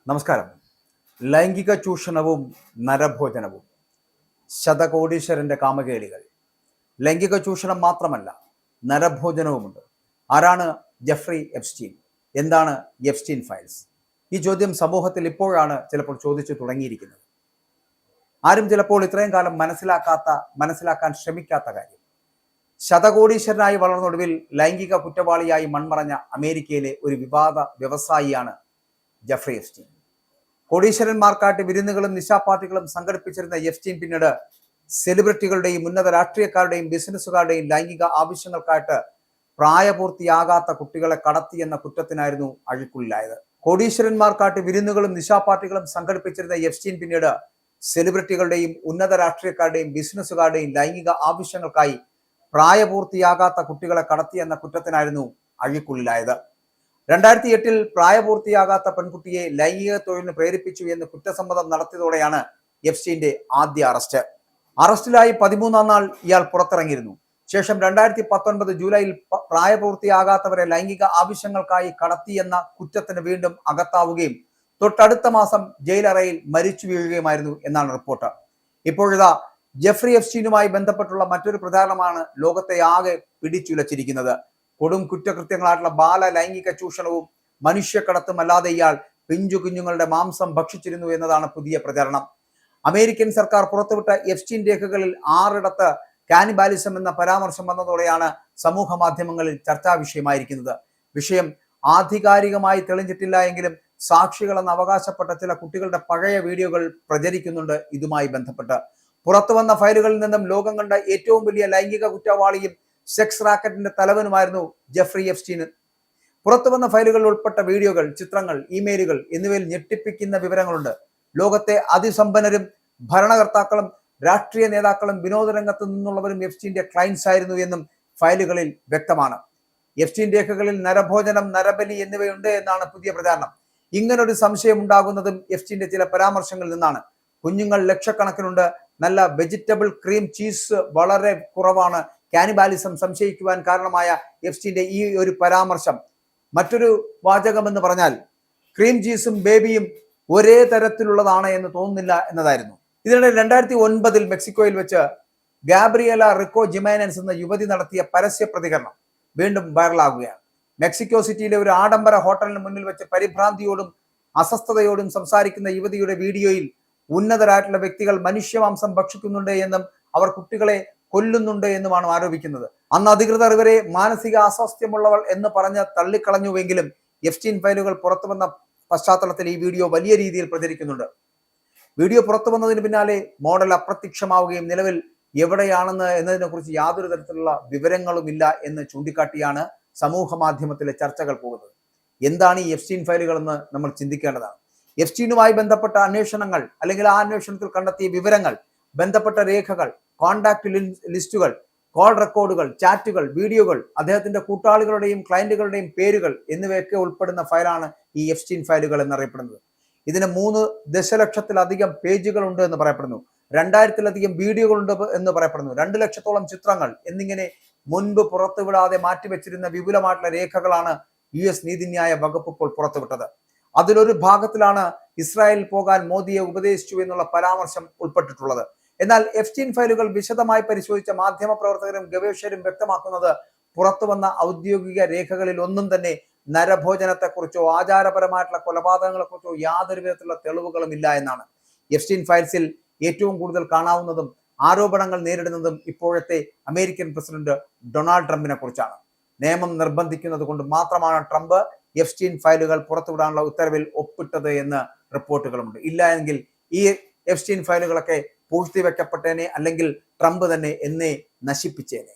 നമസ്കാരം. ലൈംഗിക ചൂഷണവും നരഭോജനവും ശതകോടീശ്വരന്റെ കാമകേളികൾ. ലൈംഗിക ചൂഷണം മാത്രമല്ല, നരഭോജനവുമുണ്ട്. ആരാണ് ജെഫ്രി എപ്സ്റ്റീൻ? എന്താണ് എപ്സ്റ്റീൻ ഫയൽസ്? ഈ ചോദ്യം സമൂഹത്തിൽ ഇപ്പോഴാണ് ചിലപ്പോൾ ചോദിച്ചു തുടങ്ങിയിരിക്കുന്നത്. ആരും ചിലപ്പോൾ ഇത്രയും കാലം മനസ്സിലാക്കാൻ ശ്രമിക്കാത്ത കാര്യം. ശതകോടീശ്വരനായി വളർന്നൊടുവിൽ ലൈംഗിക കുറ്റവാളിയായി മൺമറഞ്ഞ അമേരിക്കയിലെ ഒരു വിവാദ വ്യവസായിയാണ് ജെഫ്രി എപ്സ്റ്റീൻ. കോടീശ്വരന്മാർക്കായിട്ട് വിരുന്നുകളും നിശാപാർട്ടികളും സംഘടിപ്പിച്ചിരുന്ന എപ്സ്റ്റീൻ പിന്നീട് സെലിബ്രിറ്റികളുടെയും ഉന്നത രാഷ്ട്രീയക്കാരുടെയും ബിസിനസ്സുകാരുടെയും ലൈംഗിക ആവശ്യങ്ങൾക്കായിട്ട് പ്രായപൂർത്തിയാകാത്ത കുട്ടികളെ കടത്തിയെന്ന കുറ്റത്തിനായിരുന്നു അഴിക്കുള്ളിലായത്. കോടീശ്വരന്മാർക്കായിട്ട് വിരുന്നുകളും നിശാപാർട്ടികളും സംഘടിപ്പിച്ചിരുന്ന എപ്സ്റ്റീൻ പിന്നീട് സെലിബ്രിറ്റികളുടെയും ഉന്നത രാഷ്ട്രീയക്കാരുടെയും ബിസിനസ്സുകാരുടെയും ലൈംഗിക ആവശ്യങ്ങൾക്കായി പ്രായപൂർത്തിയാകാത്ത കുട്ടികളെ കടത്തിയെന്ന കുറ്റത്തിനായിരുന്നു അഴിക്കുള്ളിലായത്. 2008 പ്രായപൂർത്തിയാകാത്ത പെൺകുട്ടിയെ ലൈംഗിക തൊഴിലിന് പ്രേരിപ്പിച്ചു എന്ന് കുറ്റസമ്മതം നടത്തിയതോടെയാണ് എപ്സ്റ്റീന്റെ ആദ്യ അറസ്റ്റ്. അറസ്റ്റിലായി 13-ാം നാൾ ഇയാൾ പുറത്തിറങ്ങിയിരുന്നു. ശേഷം 2019 ജൂലൈയിൽ പ്രായപൂർത്തിയാകാത്തവരെ ലൈംഗിക ആവശ്യങ്ങൾക്കായി കടത്തിയെന്ന കുറ്റത്തിന് വീണ്ടും അകത്താവുകയും തൊട്ടടുത്ത മാസം ജയിലറയിൽ മരിച്ചു വീഴുകയുമായിരുന്നു എന്നാണ് റിപ്പോർട്ട്. ഇപ്പോഴിതാ ജെഫ്രി എപ്സ്റ്റീനുമായി ബന്ധപ്പെട്ടുള്ള മറ്റൊരു പ്രചാരണമാണ് ലോകത്തെ ആകെ പിടിച്ചുലച്ചിരിക്കുന്നത്. കൊടും കുറ്റകൃത്യങ്ങളായിട്ടുള്ള ബാല ലൈംഗിക ചൂഷണവും മനുഷ്യക്കടത്തും അല്ലാതെ ഇയാൾ പിഞ്ചു കുഞ്ഞുങ്ങളുടെ മാംസം ഭക്ഷിച്ചിരുന്നു എന്നതാണ് പുതിയ പ്രചരണം. അമേരിക്കൻ സർക്കാർ പുറത്തുവിട്ട എപ്സ്റ്റീൻ രേഖകളിൽ 6 കാനിബാലിസം എന്ന പരാമർശം വന്നതോടെയാണ് സമൂഹ മാധ്യമങ്ങളിൽ ചർച്ചാ വിഷയമായിരിക്കുന്നത്. വിഷയം ആധികാരികമായി തെളിഞ്ഞിട്ടില്ല എങ്കിലും സാക്ഷികളെന്ന് അവകാശപ്പെട്ട ചില കുട്ടികളുടെ പഴയ വീഡിയോകൾ പ്രചരിക്കുന്നുണ്ട്. ഇതുമായി ബന്ധപ്പെട്ട് പുറത്തു വന്ന ഫയലുകളിൽ നിന്നും ലോകം കണ്ട ഏറ്റവും വലിയ ലൈംഗിക കുറ്റവാളിയും സെക്സ് റാക്കറ്റിന്റെ തലവനുമായിരുന്നു ജെഫ്രി എപ്സ്റ്റീൻ. പുറത്തു വന്ന ഫയലുകളിൽ ഉൾപ്പെട്ട വീഡിയോകൾ, ചിത്രങ്ങൾ, ഇമെയിലുകൾ എന്നിവയിൽ ഞെട്ടിപ്പിക്കുന്ന വിവരങ്ങളുണ്ട്. ലോകത്തെ അതിസമ്പന്നരും ഭരണകർത്താക്കളും രാഷ്ട്രീയ നേതാക്കളും വിനോദ രംഗത്തു നിന്നുള്ളവരും എപ്സ്റ്റീന്റെ ക്ലയൻസ് ആയിരുന്നു എന്നും ഫയലുകളിൽ വ്യക്തമാണ്. എപ്സ്റ്റീൻ രേഖകളിൽ നരഭോജനം, നരബലി എന്നിവയുണ്ട് എന്നാണ് പുതിയ പ്രചാരണം. ഇങ്ങനൊരു സംശയം ഉണ്ടാകുന്നതും എപ്സ്റ്റീന്റെ ചില പരാമർശങ്ങളിൽ നിന്നാണ്. കുഞ്ഞുങ്ങൾ ലക്ഷക്കണക്കിനുണ്ട്, നല്ല വെജിറ്റബിൾ ക്രീം ചീസ് വളരെ കുറവാണ്. കാനിബാലിസം സംശയിക്കുവാൻ കാരണമായ എപ്സ്റ്റീന്റെ ഈ ഒരു പരാമർശം. മറ്റൊരു വാചകം എന്ന് പറഞ്ഞാൽ ക്രീം ചീസും ബേബിയും ഒരേ തരത്തിലുള്ളതാണ് എന്ന് തോന്നുന്നില്ല എന്നതായിരുന്നു. ഇതിനിടെ 2009 മെക്സിക്കോയിൽ വെച്ച് ഗാബ്രിയേല റിക്കോ ജിമേനസ് എന്ന യുവതി നടത്തിയ പരസ്യ പ്രതികരണം വീണ്ടും വൈറലാകുകയാണ്. മെക്സിക്കോ സിറ്റിയിലെ ഒരു ആഡംബര ഹോട്ടലിന് മുന്നിൽ വെച്ച് പരിഭ്രാന്തിയോടും അസ്വസ്ഥതയോടും സംസാരിക്കുന്ന യുവതിയുടെ വീഡിയോയിൽ ഉന്നതരായിട്ടുള്ള വ്യക്തികൾ മനുഷ്യമാംസം ഭക്ഷിക്കുന്നുണ്ട് എന്നും അവർ കുട്ടികളെ കൊല്ലുന്നുണ്ട് എന്നുമാണ് ആരോപിക്കുന്നത്. അന്ന് അധികൃതർ ഇവരെ മാനസിക അസ്വാസ്ഥ്യമുള്ളവൾ എന്ന് പറഞ്ഞ് തള്ളിക്കളഞ്ഞുവെങ്കിലും എപ്സ്റ്റീൻ ഫയലുകൾ പുറത്തു വന്ന പശ്ചാത്തലത്തിൽ ഈ വീഡിയോ വലിയ രീതിയിൽ പ്രചരിക്കുന്നുണ്ട്. വീഡിയോ പുറത്തു വന്നതിന് പിന്നാലെ മോഡൽ അപ്രത്യക്ഷമാവുകയും നിലവിൽ എവിടെയാണെന്ന് എന്നതിനെ കുറിച്ച് യാതൊരു തരത്തിലുള്ള വിവരങ്ങളുമില്ല എന്ന് ചൂണ്ടിക്കാട്ടിയാണ് സമൂഹ മാധ്യമത്തിലെ ചർച്ചകൾ പോകുന്നത്. എന്താണ് ഈ എപ്സ്റ്റീൻ ഫയലുകൾ എന്ന് നമ്മൾ ചിന്തിക്കേണ്ടതാണ്. എപ്സ്റ്റീനുമായി ബന്ധപ്പെട്ട അന്വേഷണങ്ങൾ അല്ലെങ്കിൽ ആ അന്വേഷണത്തിൽ കണ്ടെത്തിയ വിവരങ്ങൾ, ബന്ധപ്പെട്ട രേഖകൾ, കോണ്ടാക്ട് ലിസ്റ്റുകൾ, കോൾ റെക്കോർഡുകൾ, ചാറ്റുകൾ, വീഡിയോകൾ, അദ്ദേഹത്തിന്റെ കൂട്ടാളികളുടെയും ക്ലയന്റുകളുടെയും പേരുകൾ എന്നിവയൊക്കെ ഉൾപ്പെടുന്ന ഫയലാണ് ഈ എപ്സ്റ്റീൻ ഫയലുകൾ എന്നറിയപ്പെടുന്നത്. ഇതിന് 3 ദശലക്ഷത്തിലധികം പേജുകൾ ഉണ്ട് എന്ന് പറയപ്പെടുന്നു. 2000-ലധികം വീഡിയോകളുണ്ട് എന്ന് പറയപ്പെടുന്നു. 2 ലക്ഷത്തോളം ചിത്രങ്ങൾ എന്നിങ്ങനെ മുൻപ് പുറത്തുവിടാതെ മാറ്റിവെച്ചിരുന്ന വിപുലമായിട്ടുള്ള രേഖകളാണ് US നീതിന്യായ വകുപ്പ് ഇപ്പോൾ പുറത്തുവിട്ടത്. അതിലൊരു ഭാഗത്തിലാണ് ഇസ്രായേലിൽ പോകാൻ മോദിയെ ഉപദേശിച്ചു എന്നുള്ള പരാമർശം ഉൾപ്പെട്ടിട്ടുള്ളത്. എന്നാൽ എപ്സ്റ്റീൻ ഫയലുകൾ വിശദമായി പരിശോധിച്ച മാധ്യമ പ്രവർത്തകരും ഗവേഷകരും വ്യക്തമാക്കുന്നത് പുറത്തു വന്ന ഔദ്യോഗിക രേഖകളിൽ ഒന്നും തന്നെ നരഭോജനത്തെക്കുറിച്ചോ ആചാരപരമായിട്ടുള്ള കൊലപാതകങ്ങളെക്കുറിച്ചോ യാതൊരു വിധത്തിലുള്ള തെളിവുകളും ഇല്ല എന്നാണ്. എപ്സ്റ്റീൻ ഫയൽസിൽ ഏറ്റവും കൂടുതൽ കാണാവുന്നതും ആരോപണങ്ങൾ നേരിടുന്നതും ഇപ്പോഴത്തെ അമേരിക്കൻ പ്രസിഡന്റ് ഡൊണാൾഡ് ട്രംപിനെ കുറിച്ചാണ്. നിയമം നിർബന്ധിക്കുന്നത് കൊണ്ട് മാത്രമാണ് ട്രംപ് എപ്സ്റ്റീൻ ഫയലുകൾ പുറത്തുവിടാനുള്ള ഉത്തരവിൽ ഒപ്പിട്ടത് എന്ന് റിപ്പോർട്ടുകളുണ്ട്. ഇല്ല എങ്കിൽ ഈ എപ്സ്റ്റീൻ ഫയലുകളൊക്കെ പൂഴ്ത്തിവെക്കപ്പെട്ടേനെ, അല്ലെങ്കിൽ ട്രംപ് തന്നെ എന്നേ നശിപ്പിച്ചേനെ.